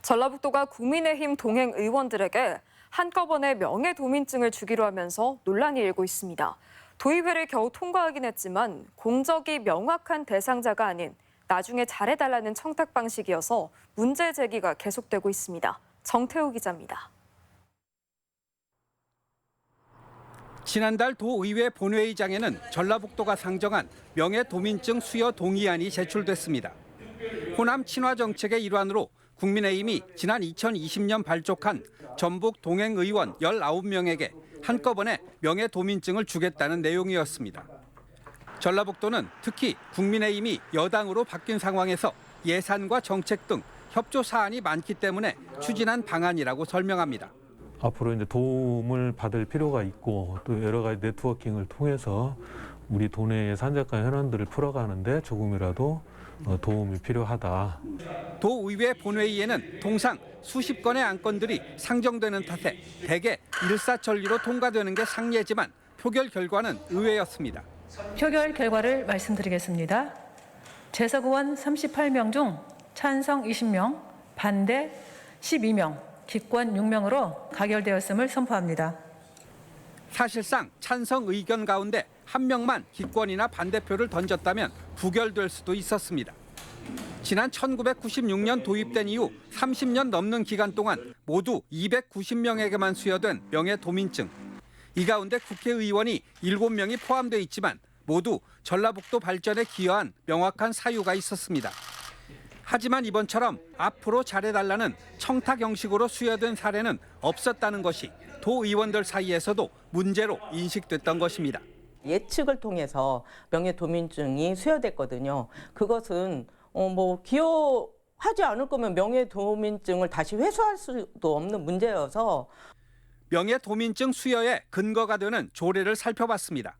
전라북도가 국민의힘 동행 의원들에게 한꺼번에 명예도민증을 주기로 하면서 논란이 일고 있습니다. 도의회를 겨우 통과하긴 했지만 공적이 명확한 대상자가 아닌 나중에 잘해달라는 청탁 방식이어서 문제 제기가 계속되고 있습니다. 정태우 기자입니다. 지난달 도의회 본회의장에는 전라북도가 상정한 명예도민증 수여 동의안이 제출됐습니다. 호남 친화 정책의 일환으로 국민의힘이 지난 2020년 발족한 전북 동행의원 19명에게 한꺼번에 명예도민증을 주겠다는 내용이었습니다. 전라북도는 특히 국민의힘이 여당으로 바뀐 상황에서 예산과 정책 등 협조 사안이 많기 때문에 추진한 방안이라고 설명합니다. 앞으로 이제 도움을 받을 필요가 있고 또 여러 가지 네트워킹을 통해서 우리 도내의 산적한 현안들을 풀어가는데 조금이라도 도움이 필요하다. 도의회 본회의에는 통상 수십 건의 안건들이 상정되는 탓에 대개 일사천리로 통과되는 게 상례지만 표결 결과는 의외였습니다. 표결 결과를 말씀드리겠습니다. 재석 의원 38명 중 찬성 20명, 반대 12명, 기권 6명으로 가결되었음을 선포합니다. 사실상 찬성 의견 가운데 한 명만 기권이나 반대표를 던졌다면 부결될 수도 있었습니다. 지난 1996년 도입된 이후 30년 넘는 기간 동안 모두 290명에게만 수여된 명예도민증. 이 가운데 국회의원이 7명이 포함돼 있지만 모두 전라북도 발전에 기여한 명확한 사유가 있었습니다. 하지만 이번처럼 앞으로 잘해달라는 청탁 형식으로 수여된 사례는 없었다는 것이 도의원들 사이에서도 문제로 인식됐던 것입니다. 예측을 통해서 명예도민증이 수여됐거든요. 그것은 기여하지 않을 거면 명예도민증을 다시 회수할 수도 없는 문제여서 명예도민증 수여의 근거가 되는 조례를 살펴봤습니다.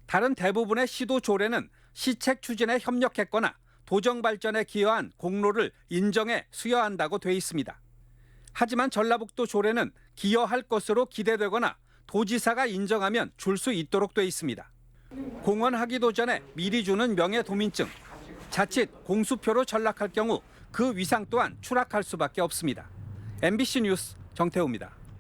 다른 대부분의 시도 조례는 시책 추진에 협력했거나 도정 발전에 기여한 공로를 인정해 수여한다고 돼 있습니다. 하지만 전라북도 조례는 기여할 것으로 기대되거나 도지사가 인정하면 줄 수 있도록 돼 있습니다. 공언하기도 전에 미리 주는 명예도민증. 자칫 공수표로 전락할 경우 그 위상 또한 추락할 수밖에 없습니다. MBC 뉴스 정태우입니다.